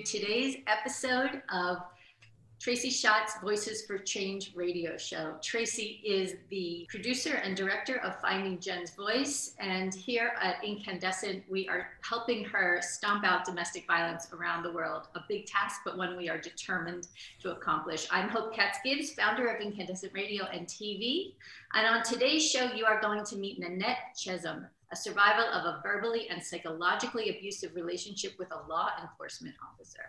today's episode of Tracy Schott's Voices for Change Radio Show. Tracy is the producer and director of Finding Jen's Voice, and here at Incandescent, we are helping her stomp out domestic violence around the world. A big task, but one we are determined to accomplish. I'm Hope Katz-Gibbs, founder of Incandescent Radio and TV, and on today's show, you are going to meet Nanette Chezum, a survivor of a verbally and psychologically abusive relationship with a law enforcement officer.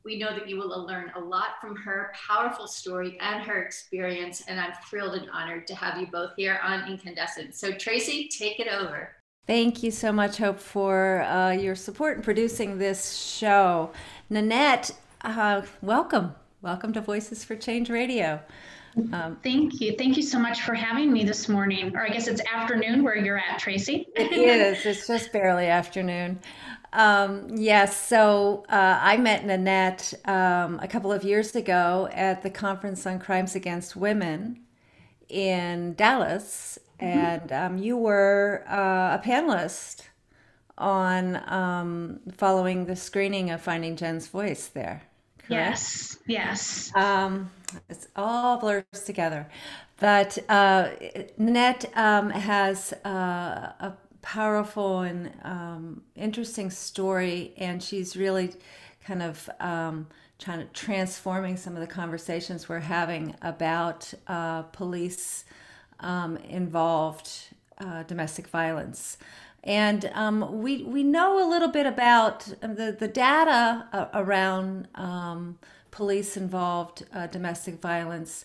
We know that you will learn a lot from her powerful story and her experience, and I'm thrilled and honored to have you both here on Incandescent. So Tracy, take it over. Thank you so much, Hope, for your support in producing this show. Nanette, welcome. Welcome to Voices for Change Radio. Thank you. Thank you so much for having me this morning, or I guess it's afternoon where you're at, Tracy. It is. It's just barely afternoon. Yes, so I met Nanette a couple of years ago at the Conference on Crimes Against Women in Dallas, and you were a panelist on following the screening of Finding Jen's Voice there. Correct? Yes. It's all blurs together. But Nanette has a powerful and interesting story, and she's really kind of trying to transforming some of the conversations we're having about police involved domestic violence. And we know a little bit about the data around police involved domestic violence.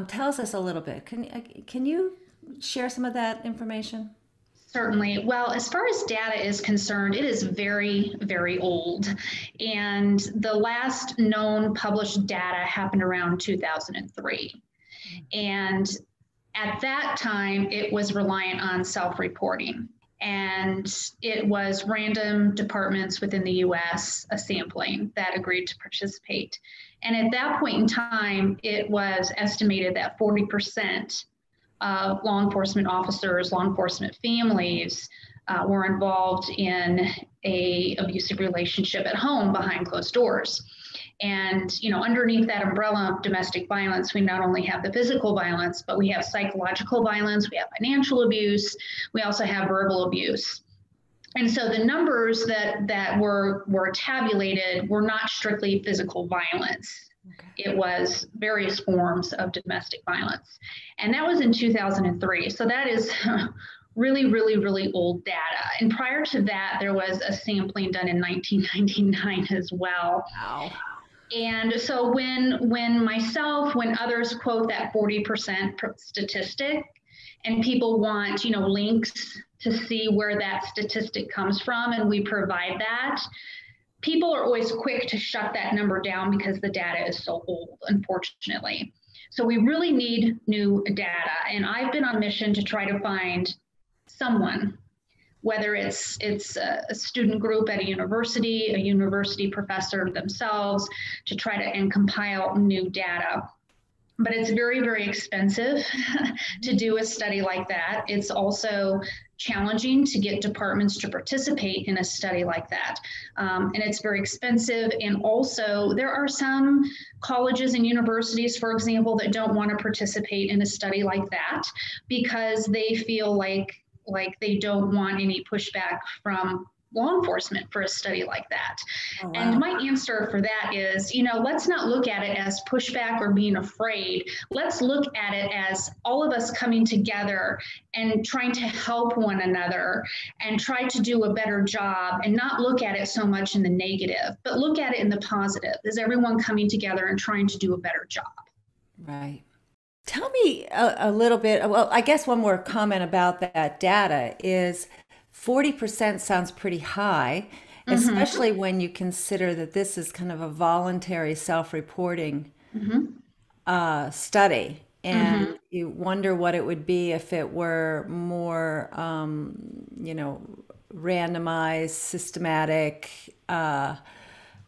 Tells us a little bit. Can you share some of that information? Certainly. Well, as far as data is concerned, it is very, very old. And the last known published data happened around 2003. And at that time, it was reliant on self-reporting. And it was random departments within the US, a sampling, that agreed to participate. And at that point in time, it was estimated that 40% of law enforcement officers, law enforcement families were involved in an abusive relationship at home behind closed doors. And, underneath that umbrella of domestic violence, we not only have the physical violence, but we have psychological violence, we have financial abuse, we also have verbal abuse. And so the numbers that were tabulated were not strictly physical violence. Okay. It was various forms of domestic violence. And that was in 2003. So that is really, really, really old data. And prior to that, there was a sampling done in 1999 as well. Wow. And so when others quote that 40% statistic, and people want, links to see where that statistic comes from, and we provide that, people are always quick to shut that number down because the data is so old, unfortunately. So we really need new data. And I've been on a mission to try to find someone, whether it's a student group at a university professor themselves, to try to compile new data. But it's very, very expensive to do a study like that. It's also challenging to get departments to participate in a study like that. And it's very expensive. And also there are some colleges and universities, for example, that don't want to participate in a study like that because they feel like they don't want any pushback from law enforcement for a study like that. Oh, wow. And my answer for that is, let's not look at it as pushback or being afraid. Let's look at it as all of us coming together and trying to help one another and try to do a better job, and not look at it so much in the negative, but look at it in the positive. Is everyone coming together and trying to do a better job? Right. Tell me a little bit, well, I guess one more comment about that data is 40% sounds pretty high, especially when you consider that this is kind of a voluntary self-reporting study. And you wonder what it would be if it were more, randomized, systematic,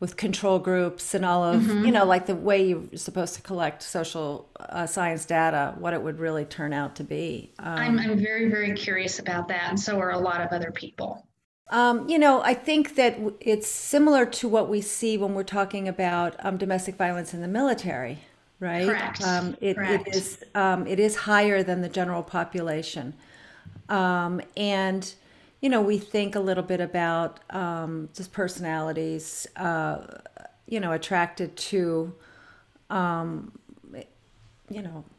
with control groups and all of, like the way you're supposed to collect social science data, what it would really turn out to be. I'm very, very curious about that. And so are a lot of other people. I think that it's similar to what we see when we're talking about domestic violence in the military, right? Correct. It is higher than the general population. And we think a little bit about just personalities, attracted to,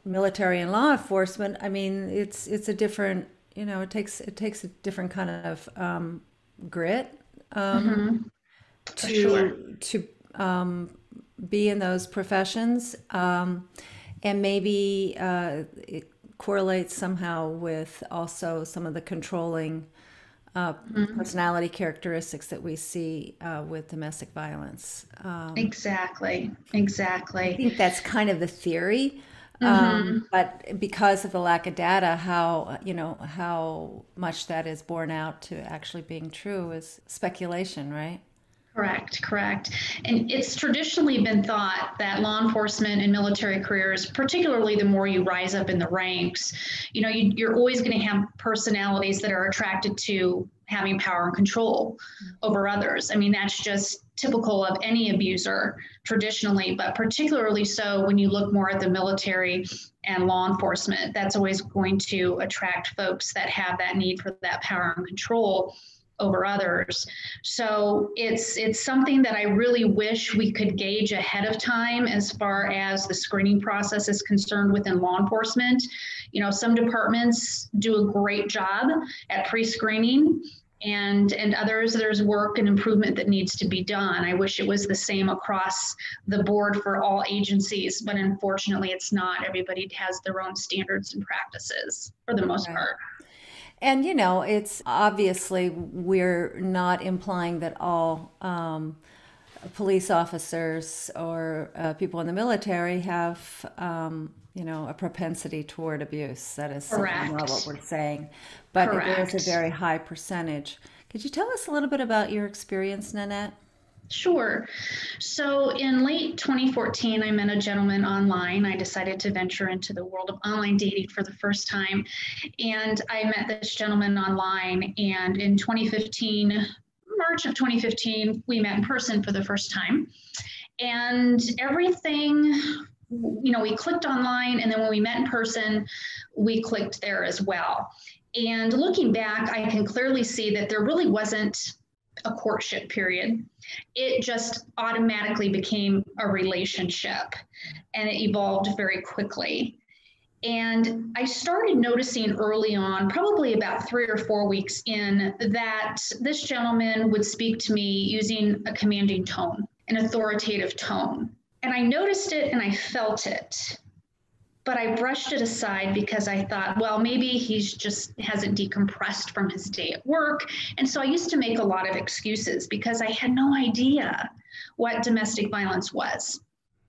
military and law enforcement. I mean, it's a different, it takes a different kind of grit to be in those professions, and maybe it correlates somehow with also some of the controlling personality characteristics that we see with domestic violence. Exactly. I think that's kind of the theory. But because of the lack of data, how much that is borne out to actually being true is speculation, right? Correct. And it's traditionally been thought that law enforcement and military careers, particularly the more you rise up in the ranks, you're always going to have personalities that are attracted to having power and control over others. I mean, that's just typical of any abuser traditionally, but particularly so when you look more at the military and law enforcement, that's always going to attract folks that have that need for that power and control over others. So it's something that I really wish we could gauge ahead of time as far as the screening process is concerned within law enforcement. Some departments do a great job at pre-screening, and others, there's work and improvement that needs to be done. I wish it was the same across the board for all agencies, but unfortunately it's not. Everybody has their own standards and practices for the most part. And, it's obviously we're not implying that all police officers or people in the military have, a propensity toward abuse. That is certainly not what we're saying. But there is a very high percentage. Could you tell us a little bit about your experience, Nanette? Sure. So in late 2014, I met a gentleman online. I decided to venture into the world of online dating for the first time. And I met this gentleman online. And in March of 2015, we met in person for the first time. And everything, we clicked online. And then when we met in person, we clicked there as well. And looking back, I can clearly see that there really wasn't a courtship period. It just automatically became a relationship, and it evolved very quickly. And I started noticing early on, probably about 3 or 4 weeks in, that this gentleman would speak to me using a commanding tone, an authoritative tone. And I noticed it and I felt it. But I brushed it aside because I thought, well, maybe he's just hasn't decompressed from his day at work. And so I used to make a lot of excuses because I had no idea what domestic violence was.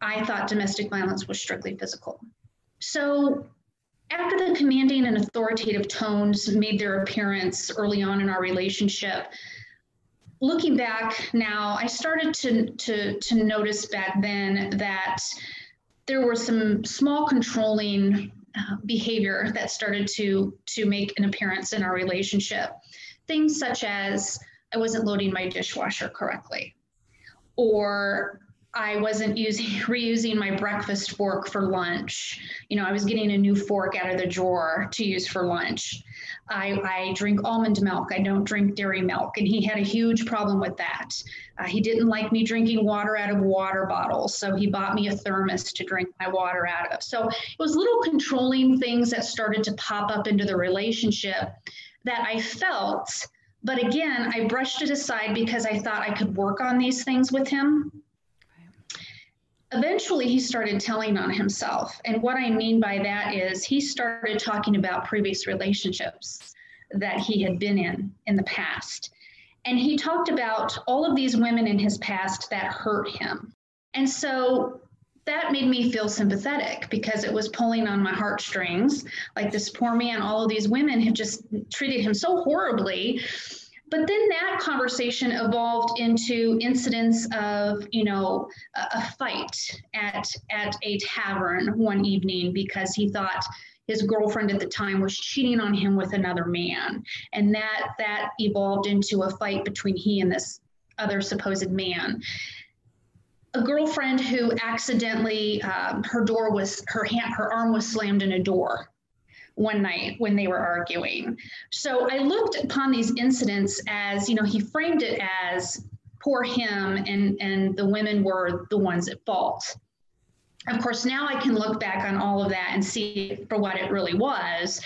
I thought domestic violence was strictly physical. So after the commanding and authoritative tones made their appearance early on in our relationship, looking back now, I started to notice back then that there were some small controlling behavior that started to make an appearance in our relationship. Things such as I wasn't loading my dishwasher correctly, or I wasn't reusing my breakfast fork for lunch. I was getting a new fork out of the drawer to use for lunch. I drink almond milk. I don't drink dairy milk. And he had a huge problem with that. He didn't like me drinking water out of water bottles. So he bought me a thermos to drink my water out of. So it was little controlling things that started to pop up into the relationship that I felt. But again, I brushed it aside because I thought I could work on these things with him. Eventually, he started telling on himself. And what I mean by that is he started talking about previous relationships that he had been in the past. And he talked about all of these women in his past that hurt him. And so that made me feel sympathetic because it was pulling on my heartstrings. Like, this poor man, all of these women have just treated him so horribly. But then that conversation evolved into incidents of, a fight at a tavern one evening because he thought his girlfriend at the time was cheating on him with another man. And that evolved into a fight between he and this other supposed man. A girlfriend who accidentally, her arm was slammed in a door one night when they were arguing. So I looked upon these incidents as, he framed it as poor him and the women were the ones at fault. Of course, now I can look back on all of that and see for what it really was.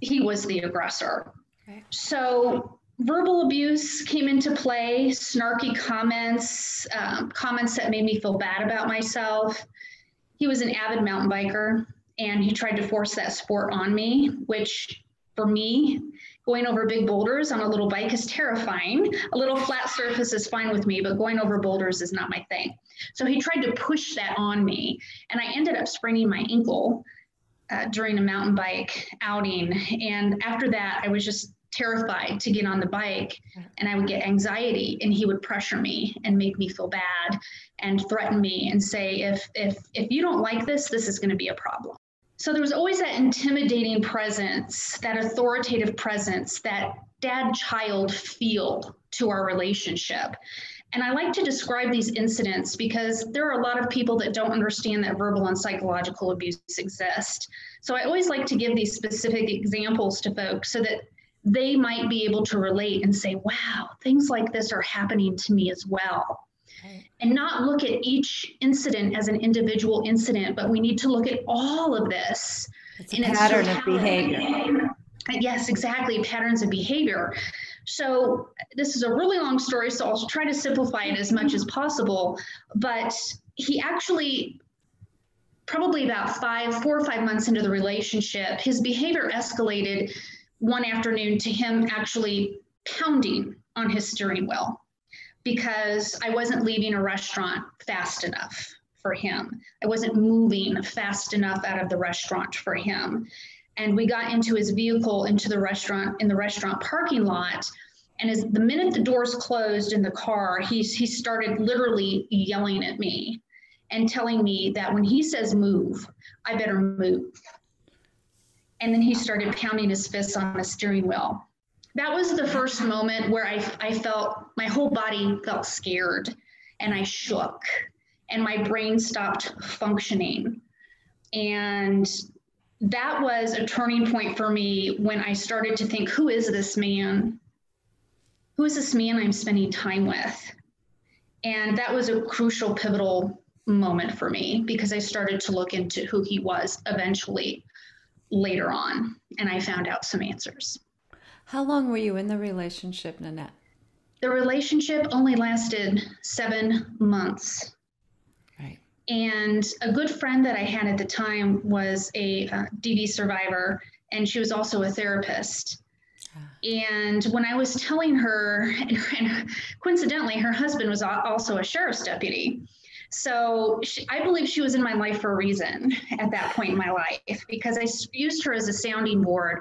He was the aggressor. Okay. So verbal abuse came into play, snarky comments, comments that made me feel bad about myself. He was an avid mountain biker, and he tried to force that sport on me, which for me, going over big boulders on a little bike is terrifying. A little flat surface is fine with me, but going over boulders is not my thing. So he tried to push that on me, and I ended up spraining my ankle during a mountain bike outing. And after that, I was just terrified to get on the bike, and I would get anxiety, and he would pressure me and make me feel bad and threaten me and say, if you don't like this, this is going to be a problem. So there was always that intimidating presence, that authoritative presence, that dad-child feel to our relationship. And I like to describe these incidents because there are a lot of people that don't understand that verbal and psychological abuse exist. So I always like to give these specific examples to folks so that they might be able to relate and say, wow, things like this are happening to me as well. And not look at each incident as an individual incident, but we need to look at all of this. It's a pattern of behavior. Yes, exactly, patterns of behavior. So this is a really long story, so I'll try to simplify it as much as possible. But he actually, probably about 4 or 5 months into the relationship, his behavior escalated one afternoon to him actually pounding on his steering wheel, because I wasn't leaving a restaurant fast enough for him. I wasn't moving fast enough out of the restaurant for him. And we got into his vehicle, into the restaurant, in the restaurant parking lot. And the minute the doors closed in the car, he started literally yelling at me and telling me that when he says move, I better move. And then he started pounding his fists on the steering wheel. That was the first moment where I felt, my whole body felt scared, and I shook, and my brain stopped functioning. And that was a turning point for me when I started to think, who is this man? Who is this man I'm spending time with? And that was a crucial, pivotal moment for me, because I started to look into who he was eventually later on, and I found out some answers. How long were you in the relationship, Nanette? The relationship only lasted 7 months. Right. And a good friend that I had at the time was a DV survivor, and she was also a therapist. And when I was telling her, and coincidentally, her husband was also a sheriff's deputy. So I believe she was in my life for a reason at that point in my life, because I used her as a sounding board.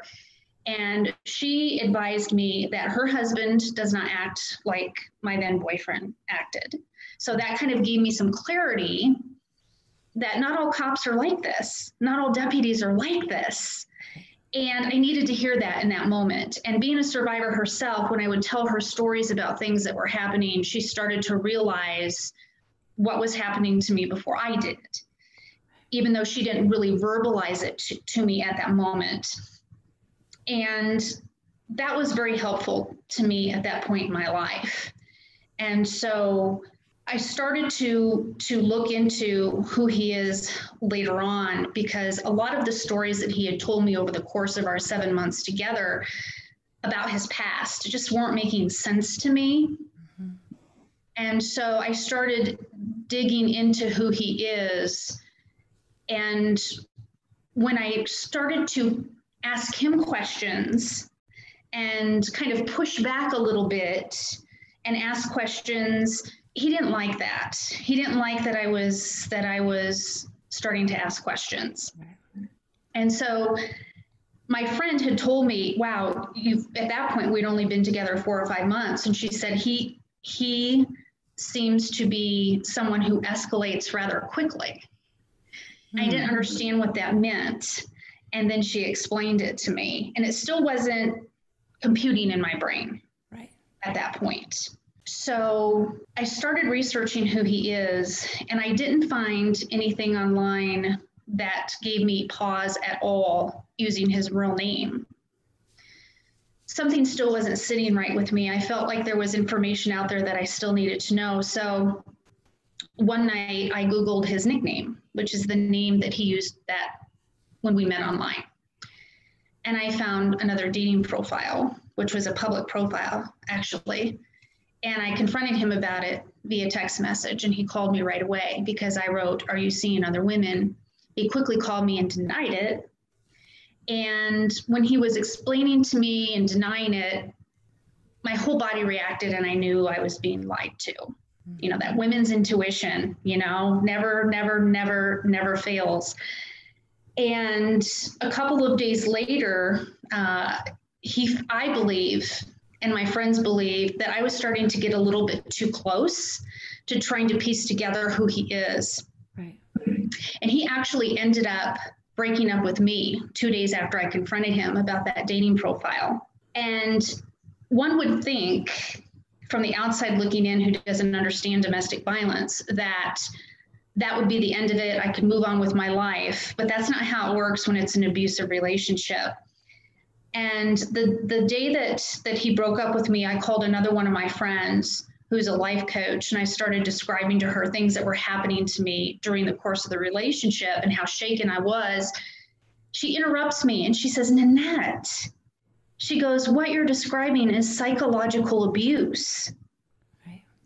And she advised me that her husband does not act like my then boyfriend acted. So that kind of gave me some clarity that not all cops are like this. Not all deputies are like this. And I needed to hear that in that moment. And being a survivor herself, when I would tell her stories about things that were happening, she started to realize what was happening to me before I did, even though she didn't really verbalize it to me at that moment. And that was very helpful to me at that point in my life. And so I started to look into who he is later on, because a lot of the stories that he had told me over the course of our 7 months together about his past just weren't making sense to me. Mm-hmm. And so I started digging into who he is. And when I started to ask him questions and kind of push back a little bit and ask questions, he didn't like that. He didn't like that I was starting to ask questions. And so my friend had told me, wow, at that point we'd only been together 4 or 5 months. And she said, he seems to be someone who escalates rather quickly. I didn't understand what that meant. And then she explained it to me, and it still wasn't computing in my brain at that point. So I started researching who he is, and I didn't find anything online that gave me pause at all using his real name. Something still wasn't sitting right with me. I felt like there was information out there that I still needed to know. So one night I Googled his nickname, which is the name that he used that when we met online. And I found another dating profile, which was a public profile, actually. And I confronted him about it via text message, and he called me right away because I wrote, "Are you seeing other women?" He quickly called me and denied it. And when he was explaining to me and denying it, my whole body reacted, and I knew I was being lied to. You know, that women's intuition, you know, never fails. And a couple of days later, I believe, and my friends believe, that I was starting to get a little bit too close to trying to piece together who he is. Right. And he actually ended up breaking up with me 2 days after I confronted him about that dating profile. And one would think, from the outside looking in, who doesn't understand domestic violence, that that would be the end of it. I could move on with my life, but that's not how it works when it's an abusive relationship. And the day that he broke up with me, I called another one of my friends who's a life coach, and I started describing to her things that were happening to me during the course of the relationship and how shaken I was. She interrupts me and she says, "Nanette," she goes, "what you're describing is psychological abuse."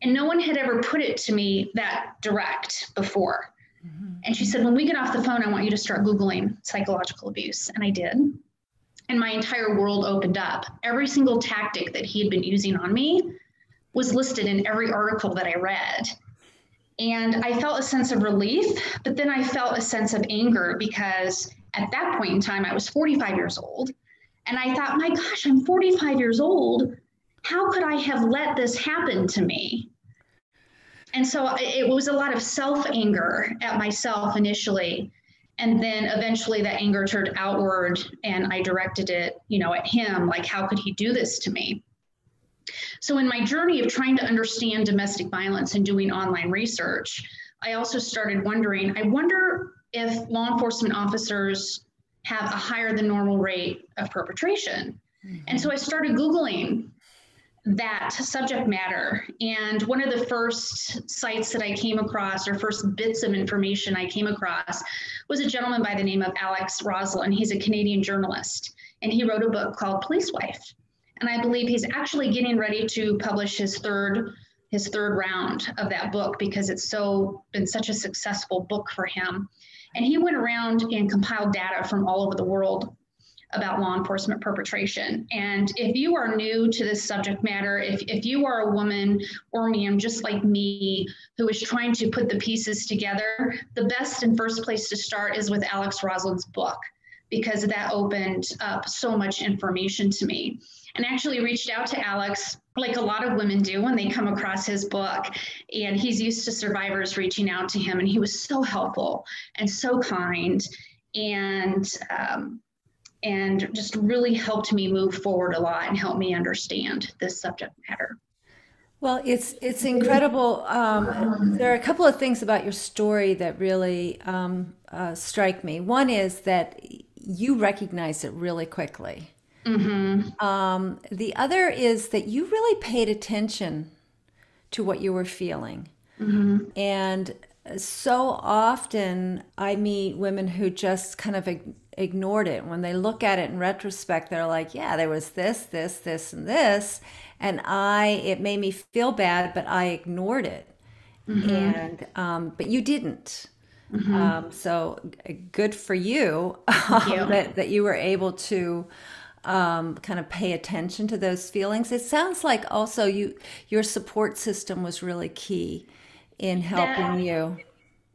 And no one had ever put it to me that direct before. Mm-hmm. And she said, "when we get off the phone, I want you to start Googling psychological abuse." And I did. And my entire world opened up. Every single tactic that he had been using on me was listed in every article that I read. And I felt a sense of relief, but then I felt a sense of anger because at that point in time, I was 45 years old. And I thought, my gosh, I'm 45 years old. How could I have let this happen to me? And so it was a lot of self-anger at myself initially. And then eventually that anger turned outward and I directed it, you know, at him, like, how could he do this to me? So in my journey of trying to understand domestic violence and doing online research, I also started wondering, I wonder if law enforcement officers have a higher than normal rate of perpetration. Mm-hmm. And so I started Googling that subject matter. And one of the first sites that I came across, or first bits of information I came across, was a gentleman by the name of Alex Roslin. He's a Canadian journalist, and he wrote a book called Police Wife. And I believe he's actually getting ready to publish his third round of that book because it's been such a successful book for him. And he went around and compiled data from all over the world about law enforcement perpetration. And if you are new to this subject matter, if you are a woman or man just like me who is trying to put the pieces together, the best and first place to start is with Alex Roslin's book, because that opened up so much information to me. And actually reached out to Alex, like a lot of women do when they come across his book. And he's used to survivors reaching out to him, and he was so helpful and so kind, and just really helped me move forward a lot and helped me understand this subject matter. Well, it's incredible. There are a couple of things about your story that really strike me. One is that you recognize it really quickly. Mm-hmm. The other is that you really paid attention to what you were feeling. Mm-hmm. And so often I meet women who just kind of ignored it. When they look at it in retrospect, they're like, yeah, there was this, and this. And it made me feel bad, but I ignored it. Mm-hmm. And, but you didn't. Mm-hmm. So good for you, that you were able to kind of pay attention to those feelings. It sounds like also your support system was really key in helping you.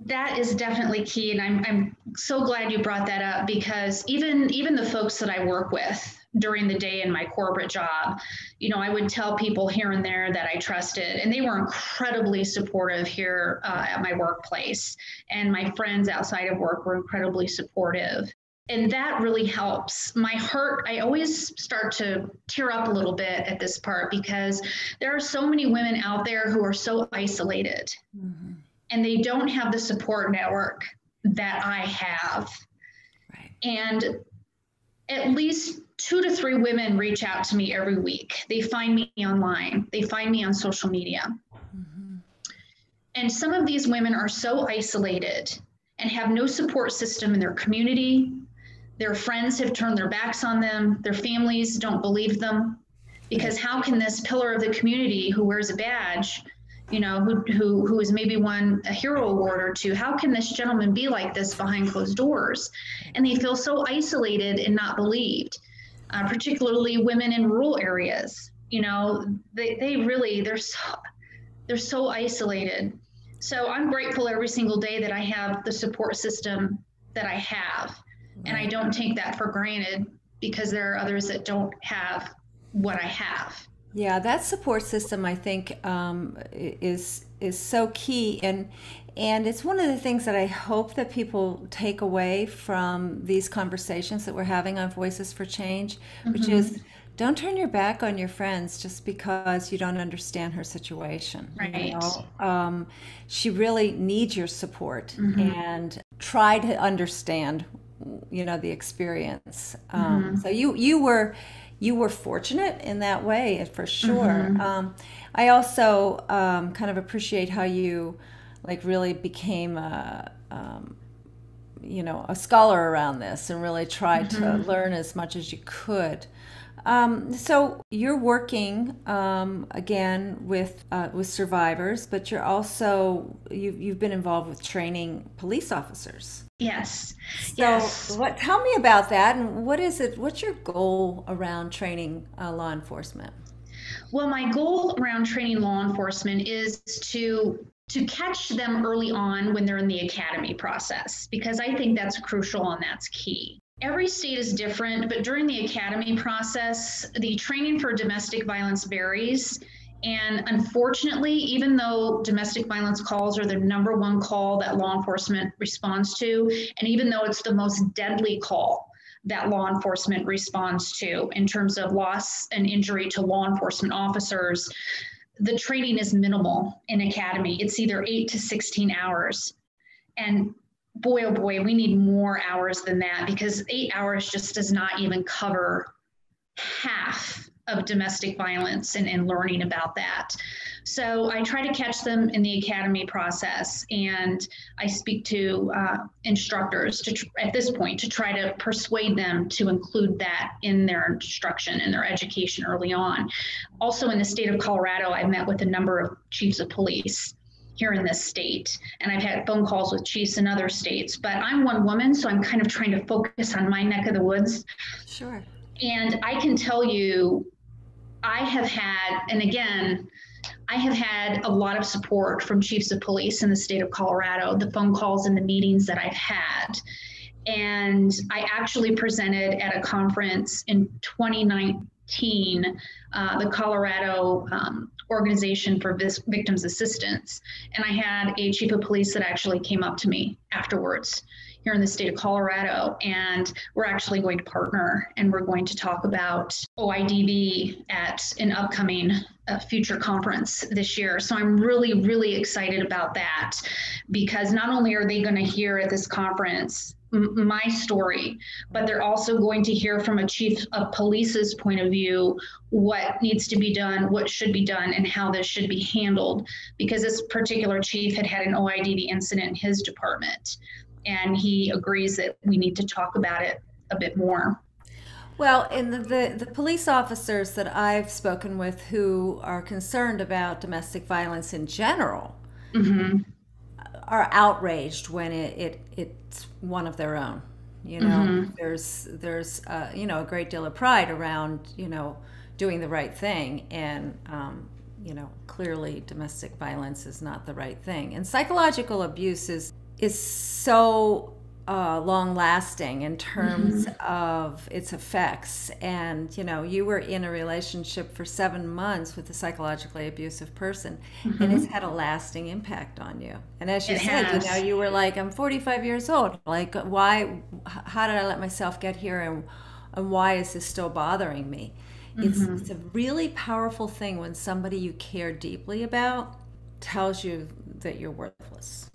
That is definitely key. And I'm so glad you brought that up, because even the folks that I work with during the day in my corporate job, you know, I would tell people here and there that I trusted, and they were incredibly supportive here at my workplace. And my friends outside of work were incredibly supportive. And that really helps. My heart, I always start to tear up a little bit at this part because there are so many women out there who are so isolated, mm-hmm. and they don't have the support network that I have. Right. And at least 2 to 3 women reach out to me every week. They find me online. They find me on social media. Mm-hmm. And some of these women are so isolated and have no support system in their community. Their friends have turned their backs on them. Their families don't believe them, because how can this pillar of the community who wears a badge, you know, who has maybe won a hero award or 2, how can this gentleman be like this behind closed doors? And they feel so isolated and not believed, particularly women in rural areas. You know, they're so isolated. So I'm grateful every single day that I have the support system that I have. And I don't take that for granted, because there are others that don't have what I have. Yeah, that support system, I think, is so key, and it's one of the things that I hope that people take away from these conversations that we're having on Voices for Change, mm-hmm. which is, don't turn your back on your friends just because you don't understand her situation. Right. You know? She really needs your support, mm-hmm. and try to understand, you know, the experience. Mm-hmm. So you were fortunate in that way, for sure. Mm-hmm. I also kind of appreciate how you really became a scholar around this and really tried mm-hmm. to learn as much as you could. So you're working again with survivors, but you're also you've been involved with training police officers. Yes. So yes. Tell me about that, and what is it? What's your goal around training law enforcement? Well, my goal around training law enforcement is to catch them early on when they're in the academy process, because I think that's crucial and that's key. Every state is different, but during the academy process, the training for domestic violence varies. And unfortunately, even though domestic violence calls are the number 1 call that law enforcement responds to, and even though it's the most deadly call that law enforcement responds to in terms of loss and injury to law enforcement officers, the training is minimal in academy. It's either 8 to 16 hours. And boy, oh boy, we need more hours than that, because 8 hours just does not even cover half of domestic violence and learning about that. So I try to catch them in the academy process, and I speak to instructors at this point to try to persuade them to include that in their instruction and their education early on. Also in the state of Colorado, I've met with a number of chiefs of police here in this state, and I've had phone calls with chiefs in other states, but I'm one woman, so I'm kind of trying to focus on my neck of the woods. Sure. And I can tell you, I have had a lot of support from chiefs of police in the state of Colorado, the phone calls and the meetings that I've had. And I actually presented at a conference in 2019, the Colorado Organization for Victims Assistance. And I had a chief of police that actually came up to me afterwards here in the state of Colorado, and we're actually going to partner, and we're going to talk about OIDV at an upcoming future conference this year. So I'm really, really excited about that, because not only are they going to hear at this conference my story, but they're also going to hear from a chief of police's point of view what needs to be done, what should be done, and how this should be handled, because this particular chief had an OIDV incident in his department. And he agrees that we need to talk about it a bit more. Well, and the police officers that I've spoken with who are concerned about domestic violence in general mm-hmm. are outraged when it's one of their own. You know, mm-hmm. there's a great deal of pride around, doing the right thing, and clearly domestic violence is not the right thing, and psychological abuse is so long lasting in terms of its effects. And, you know, you were in a relationship for 7 months with a psychologically abusive person, and it's had a lasting impact on you. And as you said, you know, you were like, I'm 45 years old. Like, how did I let myself get here? And why is this still bothering me? It's a really powerful thing when somebody you care deeply about tells you that you're worthless.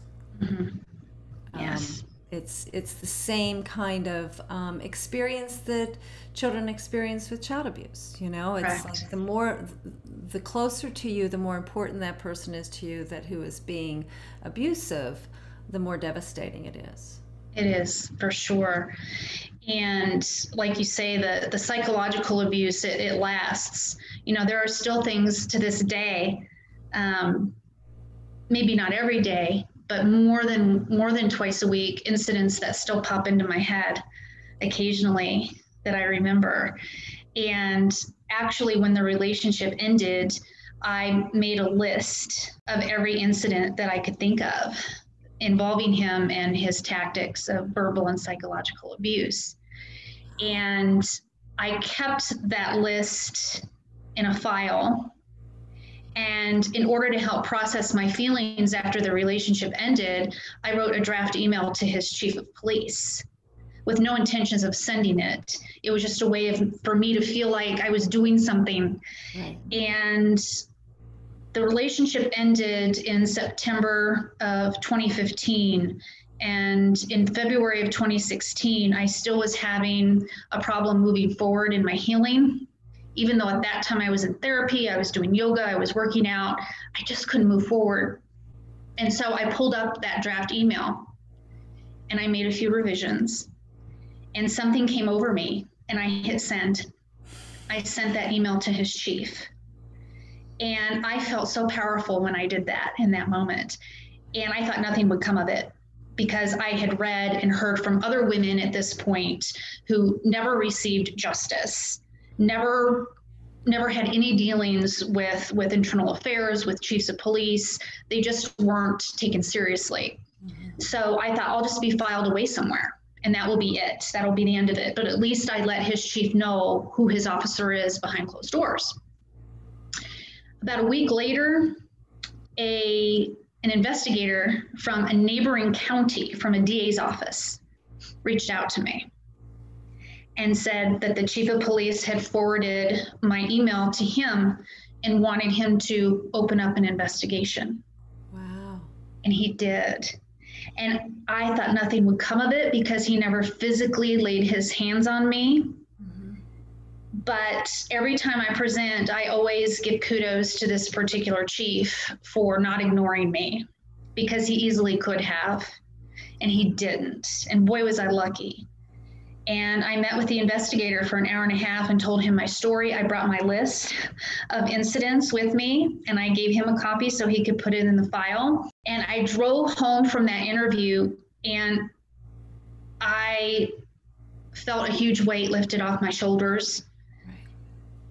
Yes. It's the same kind of experience that children experience with child abuse. You know, it's like the closer to you, the more important that person is to you, that who is being abusive, the more devastating it is. It is, for sure. And like you say, the psychological abuse, it lasts. You know, there are still things to this day, maybe not every day, but more than twice a week, incidents that still pop into my head occasionally that I remember. And actually, when the relationship ended, I made a list of every incident that I could think of involving him and his tactics of verbal and psychological abuse. And I kept that list in a file. And in order to help process my feelings after the relationship ended, I wrote a draft email to his chief of police with no intentions of sending it. It was just a way for me to feel like I was doing something. And the relationship ended in September of 2015. And in February of 2016, I still was having a problem moving forward in my healing. Even though at that time I was in therapy, I was doing yoga, I was working out, I just couldn't move forward. And so I pulled up that draft email and I made a few revisions, and something came over me and I hit send. I sent that email to his chief. And I felt so powerful when I did that in that moment. And I thought nothing would come of it, because I had read and heard from other women at this point who never received justice, never had any dealings with internal affairs, with chiefs of police. They just weren't taken seriously. So I thought, I'll just be filed away somewhere, and that will be it. That'll be the end of it. But at least I let his chief know who his officer is behind closed doors. About a week later, an investigator from a neighboring county, from a DA's office, reached out to me and said that the chief of police had forwarded my email to him and wanted him to open up an investigation. Wow. And he did. And I thought nothing would come of it because he never physically laid his hands on me. But every time I present, I always give kudos to this particular chief for not ignoring me, because he easily could have, and he didn't. And boy, was I lucky. And I met with the investigator for an hour and a half and told him my story. I brought my list of incidents with me, and I gave him a copy so he could put it in the file. And I drove home from that interview, and I felt a huge weight lifted off my shoulders.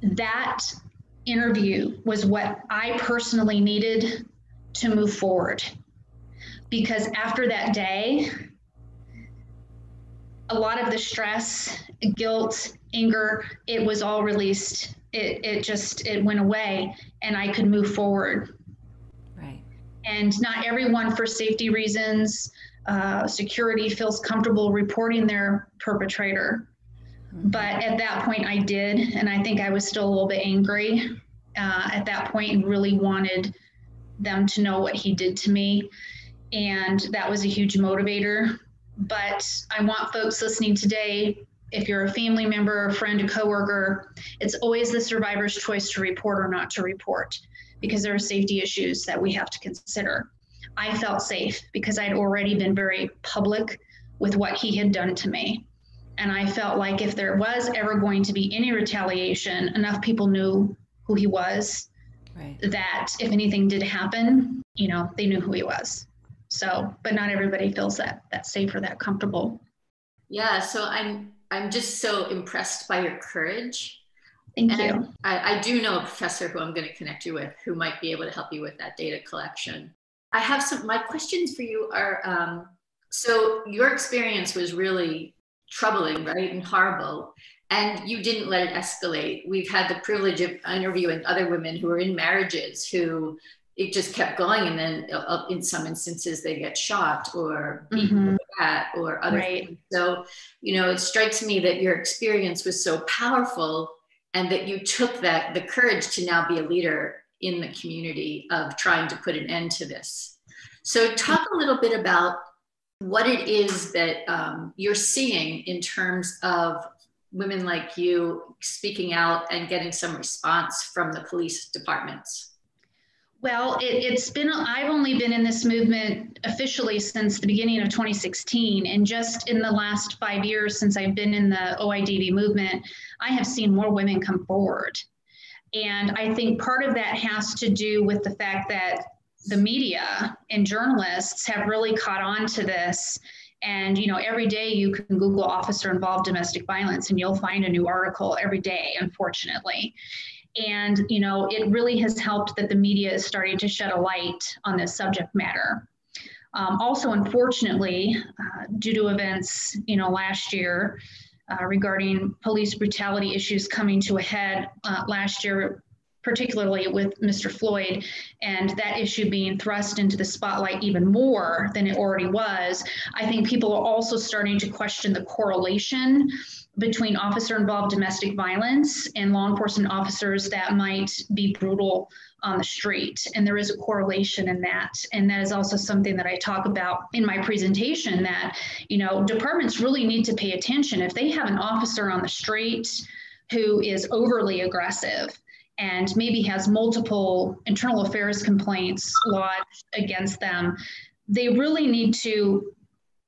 That interview was what I personally needed to move forward, because after that day, a lot of the stress, guilt, anger, it was all released. It went away, and I could move forward. Right. And not everyone, for safety reasons, security, feels comfortable reporting their perpetrator. But at that point I did, and I think I was still a little bit angry at that point and really wanted them to know what he did to me. And that was a huge motivator. But I want folks listening today, if you're a family member, a friend, a coworker, it's always the survivor's choice to report or not to report, because there are safety issues that we have to consider. I felt safe because I'd already been very public with what he had done to me. And I felt like if there was ever going to be any retaliation, enough people knew who he was, right, that if anything did happen, you know, they knew who he was. So, but not everybody feels that safe or that comfortable. Yeah, so I'm just so impressed by your courage. Thank you. I do know a professor who I'm going to connect you with who might be able to help you with that data collection. I have my questions for you are So your experience was really troubling, right? And horrible. And you didn't let it escalate. We've had the privilege of interviewing other women who are in marriages who it just kept going. And then in some instances, they get shot or beaten with a bat or other things. So, it strikes me that your experience was so powerful and that you took the courage to now be a leader in the community of trying to put an end to this. So talk a little bit about what it is that you're seeing in terms of women like you speaking out and getting some response from the police departments. Well, I've only been in this movement officially since the beginning of 2016. And just in the last 5 years since I've been in the OIDV movement, I have seen more women come forward. And I think part of that has to do with the fact that the media and journalists have really caught on to this. And, every day you can Google officer involved domestic violence and you'll find a new article every day, unfortunately. And, it really has helped that the media is starting to shed a light on this subject matter. Also, unfortunately, due to events, last year regarding police brutality issues coming to a head last year, particularly with Mr. Floyd, and that issue being thrust into the spotlight even more than it already was, I think people are also starting to question the correlation between officer-involved domestic violence and law enforcement officers that might be brutal on the street. And there is a correlation in that. And that is also something that I talk about in my presentation, that, departments really need to pay attention. If they have an officer on the street who is overly aggressive and maybe has multiple internal affairs complaints lodged against them, they really need to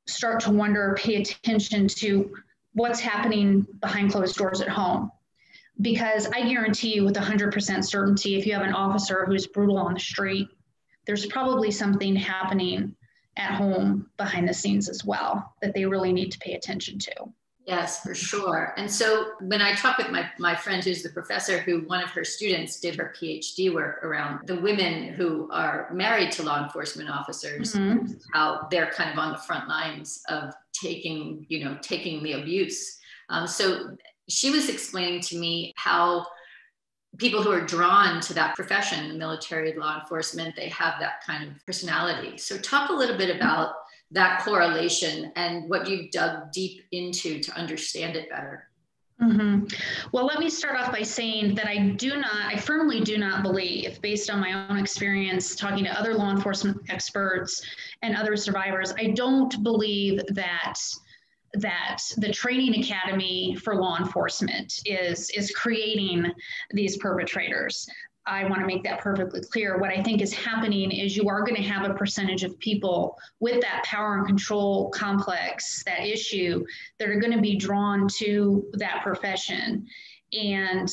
start to wonder, pay attention to what's happening behind closed doors at home. Because I guarantee you with 100% certainty, if you have an officer who's brutal on the street, there's probably something happening at home behind the scenes as well that they really need to pay attention to. Yes, for sure. And so when I talk with my friend who's the professor, who one of her students did her PhD work around the women who are married to law enforcement officers, how they're kind of on the front lines of taking the abuse. So she was explaining to me how people who are drawn to that profession, the military, law enforcement, they have that kind of personality. So talk a little bit about that correlation and what you've dug deep into to understand it better. Well, let me start off by saying that I firmly do not believe, based on my own experience talking to other law enforcement experts and other survivors, I don't believe that the training academy for law enforcement is creating these perpetrators. I want to make that perfectly clear. What I think is happening is you are going to have a percentage of people with that power and control complex, that issue, that are going to be drawn to that profession. And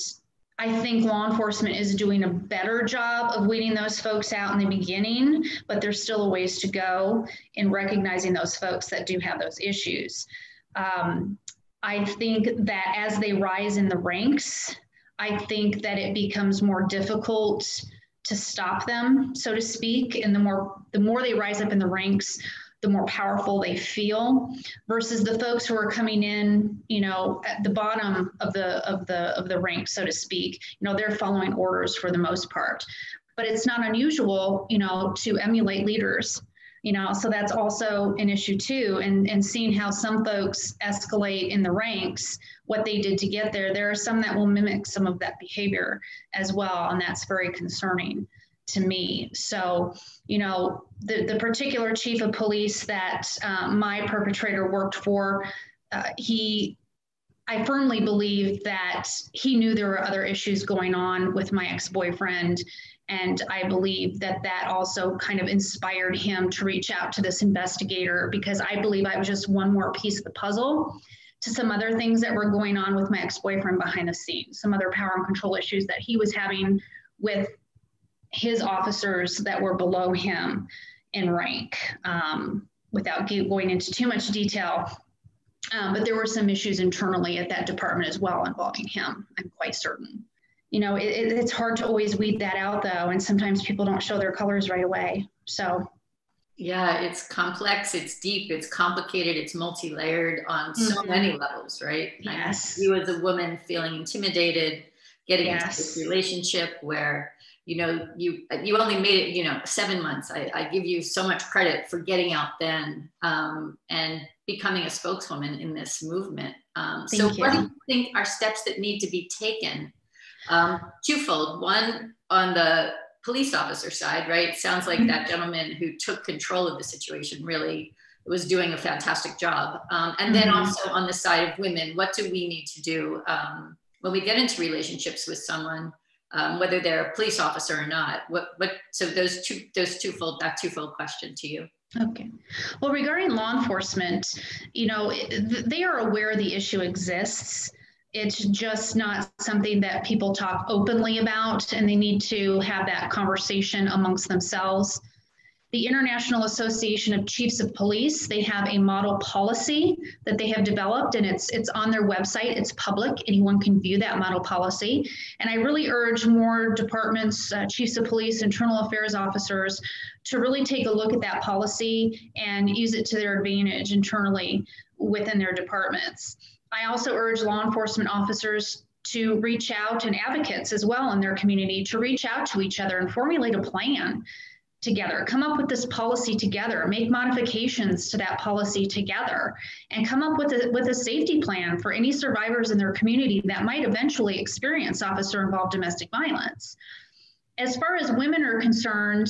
I think law enforcement is doing a better job of weeding those folks out in the beginning, but there's still a ways to go in recognizing those folks that do have those issues. I think that as they rise in the ranks, I think that it becomes more difficult to stop them, so to speak. And the more they rise up in the ranks, the more powerful they feel, versus the folks who are coming in, at the bottom of the ranks, so to speak. They're following orders for the most part. But it's not unusual, to emulate leaders. So that's also an issue too. And seeing how some folks escalate in the ranks, what they did to get there, there are some that will mimic some of that behavior as well. And that's very concerning to me. So, the particular chief of police that my perpetrator worked for, I firmly believe that he knew there were other issues going on with my ex-boyfriend. And I believe that also kind of inspired him to reach out to this investigator, because I believe I was just one more piece of the puzzle to some other things that were going on with my ex-boyfriend behind the scenes, some other power and control issues that he was having with his officers that were below him in rank, without going into too much detail. But there were some issues internally at that department as well involving him, I'm quite certain. It's hard to always weed that out though, and sometimes people don't show their colors right away. So Yeah, it's complex, it's deep, it's complicated, it's multi-layered on so many levels, right? Yes. You as a woman feeling intimidated, getting into Yes. this relationship where, you only made it, 7 months. I give you so much credit for getting out then and becoming a spokeswoman in this movement. So what do you think are steps that need to be taken? Twofold. One, on the police officer side, right? It sounds like that gentleman who took control of the situation really was doing a fantastic job. And then also on the side of women, what do we need to do when we get into relationships with someone, whether they're a police officer or not? So those twofold question to you. Okay. Well, regarding law enforcement, they are aware the issue exists. It's just not something that people talk openly about, and they need to have that conversation amongst themselves. The International Association of Chiefs of Police, they have a model policy that they have developed, and it's on their website. It's public. Anyone can view that model policy. And I really urge more departments, chiefs of police, internal affairs officers, to really take a look at that policy and use it to their advantage internally within their departments. I also urge law enforcement officers to reach out, and advocates as well in their community, to reach out to each other and formulate a plan together. Come up with this policy together, make modifications to that policy together, and come up with a safety plan for any survivors in their community that might eventually experience officer-involved domestic violence. As far as women are concerned,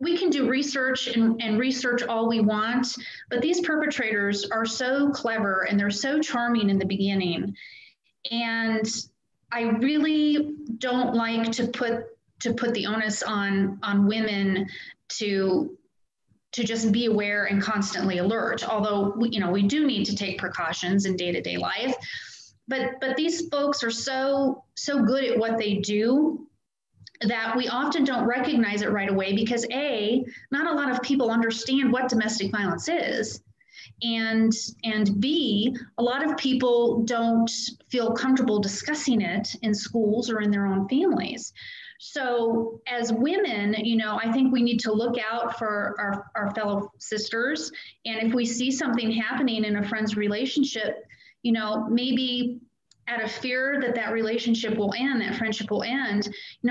we can do research and research all we want, but these perpetrators are so clever and they're so charming in the beginning. And I really don't like to put the onus on women to just be aware and constantly alert, although we do need to take precautions in day-to-day life. But these folks are so good at what they do that we often don't recognize it right away, because not a lot of people understand what domestic violence is. And B, a lot of people don't feel comfortable discussing it in schools or in their own families. So as women, I think we need to look out for our fellow sisters. And if we see something happening in a friend's relationship, maybe out of fear that relationship will end, that friendship will end,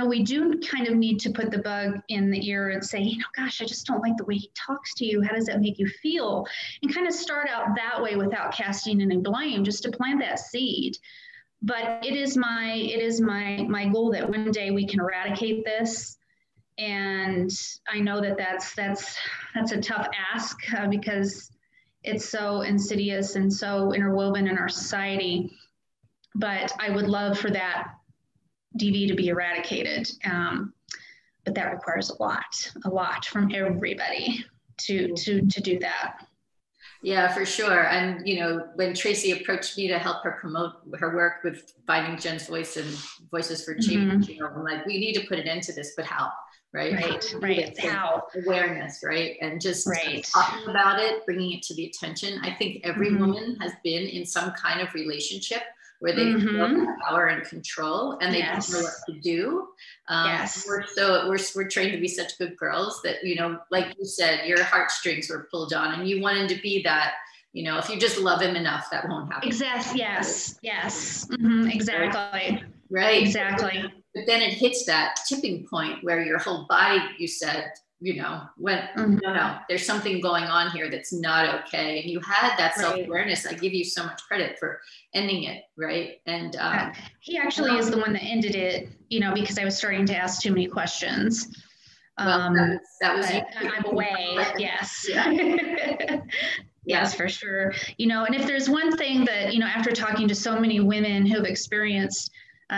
we do kind of need to put the bug in the ear and say, gosh, I just don't like the way he talks to you. How does that make you feel? And kind of start out that way without casting any blame, just to plant that seed. But it is my goal that one day we can eradicate this. And I know that's a tough ask because it's so insidious and so interwoven in our society. But I would love for that DV to be eradicated. But that requires a lot from everybody to do that. Yeah, for sure. And, when Tracy approached me to help her promote her work with Finding Jen's Voice and Voices for Change, I'm like, we need to put an end to this, but how? Right. How? Awareness, right? And just talking about it, bringing it to the attention. I think every woman has been in some kind of relationship where they feel power and control, and they don't know what to do. We're trained to be such good girls that, like you said, your heartstrings were pulled on and you wanted to be that, if you just love him enough, that won't happen. Exactly. Yes. Exactly. Right. Exactly. But then it hits that tipping point where your whole body, you said, no, there's something going on here that's not okay. And you had that self-awareness. I give you so much credit for ending it, right? And he actually is the one that ended it, because I was starting to ask too many questions. That was I'm away. Yes. Yeah. Yes, for sure. And if there's one thing that, after talking to so many women who have experienced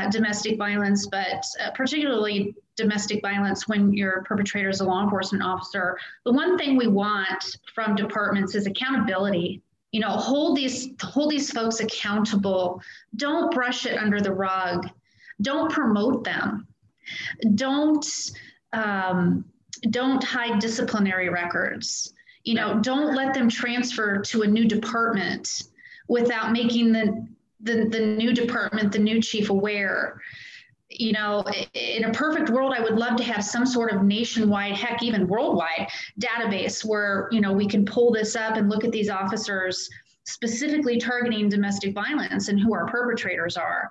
domestic violence, but particularly domestic violence when your perpetrator is a law enforcement officer, the one thing we want from departments is accountability. Hold these folks accountable. Don't brush it under the rug. Don't promote them. Don't hide disciplinary records. Don't let them transfer to a new department without making the new department, the new chief aware. you know, in a perfect world, I would love to have some sort of nationwide, heck, even worldwide database where, you know, we can pull this up and look at these officers specifically targeting domestic violence and who our perpetrators are.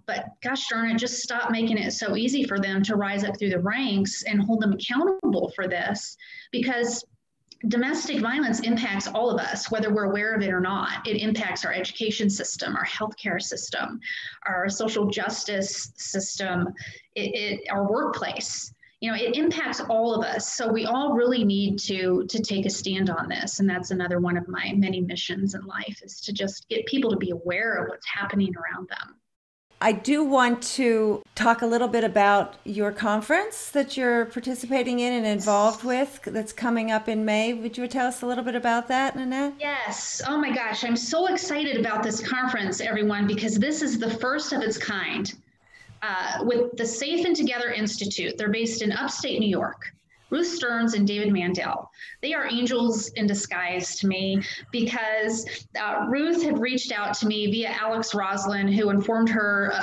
But gosh darn it, just stop making it so easy for them to rise up through the ranks and hold them accountable for this, because domestic violence impacts all of us, whether we're aware of it or not. It impacts our education system, our healthcare system, our social justice system, our workplace. You know, it impacts all of us. So we all really need to take a stand on this. And that's another one of my many missions in life, is to just get people to be aware of what's happening around them. I do want to talk a little bit about your conference that you're participating in and involved with that's coming up in May. Would you tell us a little bit about that, Nanette? Yes. Oh my gosh. I'm so excited about this conference, everyone, because this is the first of its kind with the Safe and Together Institute. They're based in upstate New York. Ruth Stearns and David Mandel. They are angels in disguise to me, because Ruth had reached out to me via Alex Roslin, who informed her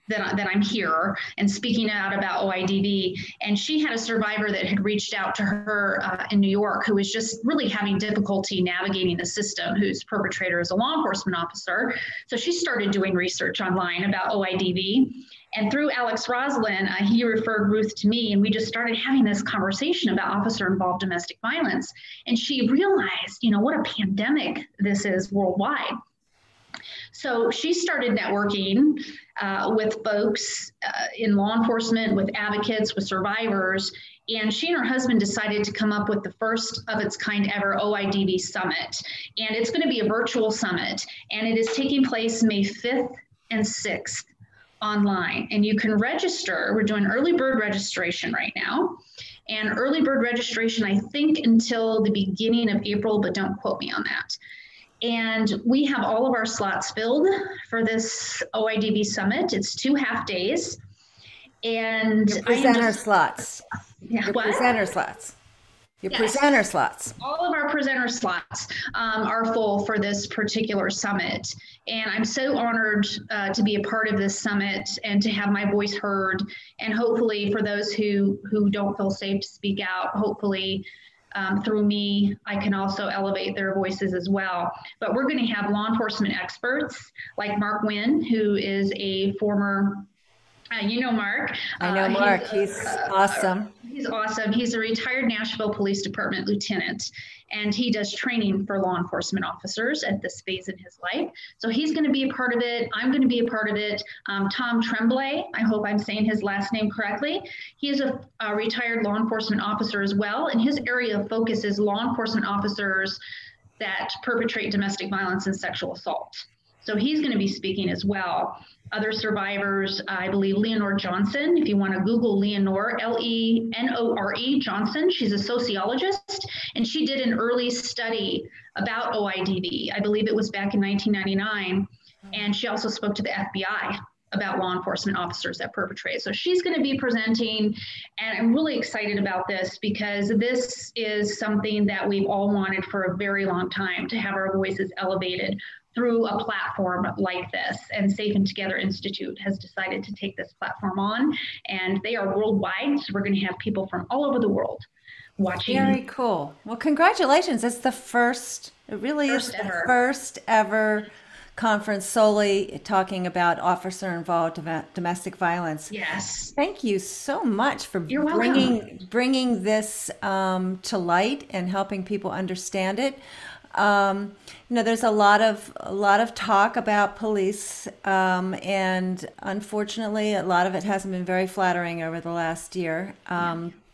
that I'm here and speaking out about OIDV. And she had a survivor that had reached out to her in New York, who was just really having difficulty navigating the system, whose perpetrator is a law enforcement officer. So she started doing research online about OIDV. And through Alex Roslin, he referred Ruth to me, and we just started having this conversation about officer-involved domestic violence. And she realized, you know, what a pandemic this is worldwide. So she started networking with folks in law enforcement, with advocates, with survivors, and she and her husband decided to come up with the first of its kind ever OIDV summit. And it's going to be a virtual summit, and it is taking place May 5th and 6th. Online, and you can register. We're doing early bird registration right now, and early bird registration, I think, until the beginning of April, but don't quote me on that. And we have all of our slots filled for this OIDV summit. It's 2 half days, and your presenter slots. Yeah, your what? presenter slots. Your Yes. presenter slots. All of our presenter slots are full for this particular summit. And I'm so honored to be a part of this summit and to have my voice heard. And hopefully for those who don't feel safe to speak out, hopefully through me, I can also elevate their voices as well. But we're going to have law enforcement experts like Mark Wynn, who is a former you know Mark. I know Mark. He's awesome. He's awesome. He's a retired Nashville Police Department lieutenant, and he does training for law enforcement officers at this phase in his life. So he's going to be a part of it. I'm going to be a part of it. Tom Tremblay, I hope I'm saying his last name correctly. He is a retired law enforcement officer as well, and his area of focus is law enforcement officers that perpetrate domestic violence and sexual assault. So he's going to be speaking as well. Other survivors, I believe Leonore Johnson, if you want to Google Leonore, Lenore Johnson, she's a sociologist, and she did an early study about OIDV. I believe it was back in 1999, and she also spoke to the FBI about law enforcement officers that perpetrate. So she's going to be presenting, and I'm really excited about this because this is something that we've all wanted for a very long time, to have our voices elevated through a platform like this. And Safe and Together Institute has decided to take this platform on, and they are worldwide. So we're going to have people from all over the world watching. Very cool. Well, congratulations. It's the first, it really is the first ever conference solely talking about officer-involved domestic violence. Yes. Thank you so much for You're bringing this to light and helping people understand it. There's a lot of talk about police, and unfortunately, a lot of it hasn't been very flattering over the last year.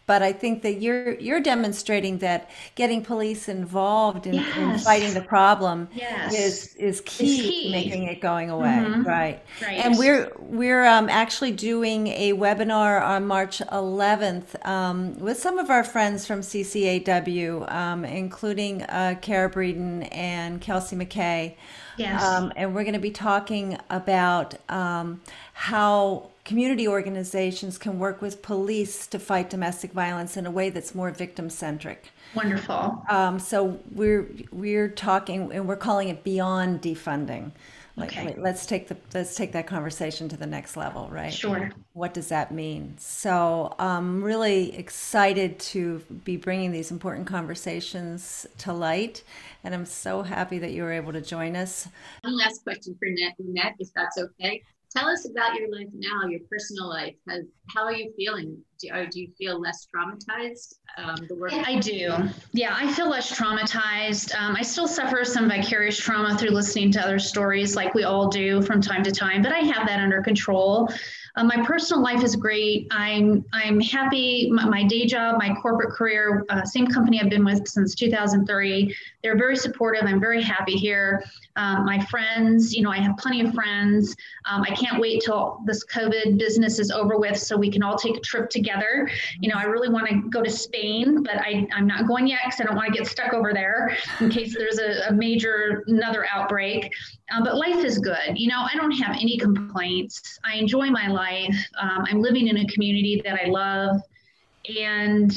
But I think that you're demonstrating that getting police involved in fighting the problem is key to making it going away. Mm-hmm. Right. And we're actually doing a webinar on March 11th with some of our friends from CCAW, including Kara Breeden and Kelsey McKay. Yes. And we're going to be talking about how community organizations can work with police to fight domestic violence in a way that's more victim-centric. Wonderful. So we're talking, and we're calling it beyond defunding. Like, let's take that conversation to the next level, right? Sure. What does that mean? So I'm really excited to be bringing these important conversations to light, and I'm so happy that you were able to join us. One last question for Nanette, if that's okay. Tell us about your life now, your personal life. How are you feeling? Do you feel less traumatized? I do. Yeah, I feel less traumatized. I still suffer some vicarious trauma through listening to other stories, like we all do from time to time, but I have that under control. My personal life is great. I'm happy. My day job, my corporate career, same company I've been with since 2003. They're very supportive. I'm very happy here. My friends, I have plenty of friends. I can't wait till this COVID business is over with so we can all take a trip together. I really want to go to Spain, but I'm not going yet because I don't want to get stuck over there in case there's another outbreak. But life is good. I don't have any complaints. I enjoy my life. I'm living in a community that I love. And,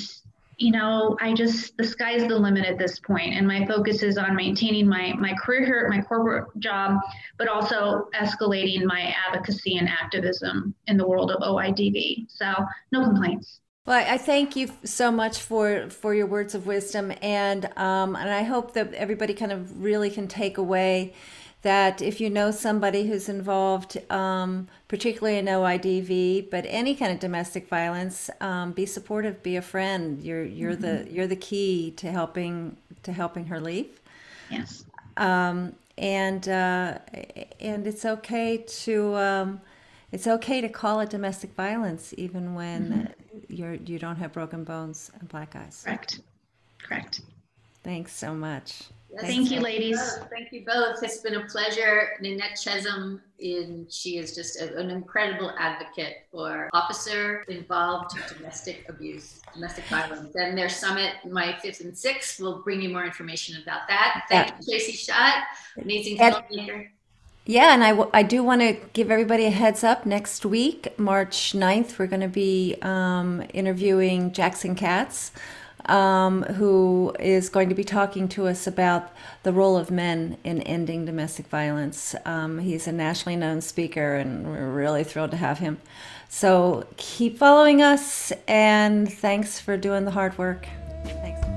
the sky's the limit at this point. And my focus is on maintaining my career here at my corporate job, but also escalating my advocacy and activism in the world of OIDV. So no complaints. Well, I thank you so much for your words of wisdom, and I hope that everybody kind of really can take away that if you know somebody who's involved, particularly in OIDV, but any kind of domestic violence, be supportive, be a friend. You're the key to helping her leave. Yes. And it's okay to call it domestic violence even when you don't have broken bones and black eyes. Correct. Thanks so much. Yes, thank you, ladies. Thank you both. It's been a pleasure. Nanette Chezum, she is just an incredible advocate for officer-involved domestic abuse, domestic violence. And their summit, May 5th and 6th, will bring you more information about that. Thank you, Tracy Schott, amazing filmmaker. Yeah, and I do want to give everybody a heads up. Next week, March 9th, we're going to be interviewing Jackson Katz, who is going to be talking to us about the role of men in ending domestic violence. He's a nationally known speaker, and we're really thrilled to have him. So keep following us, and thanks for doing the hard work. Thanks.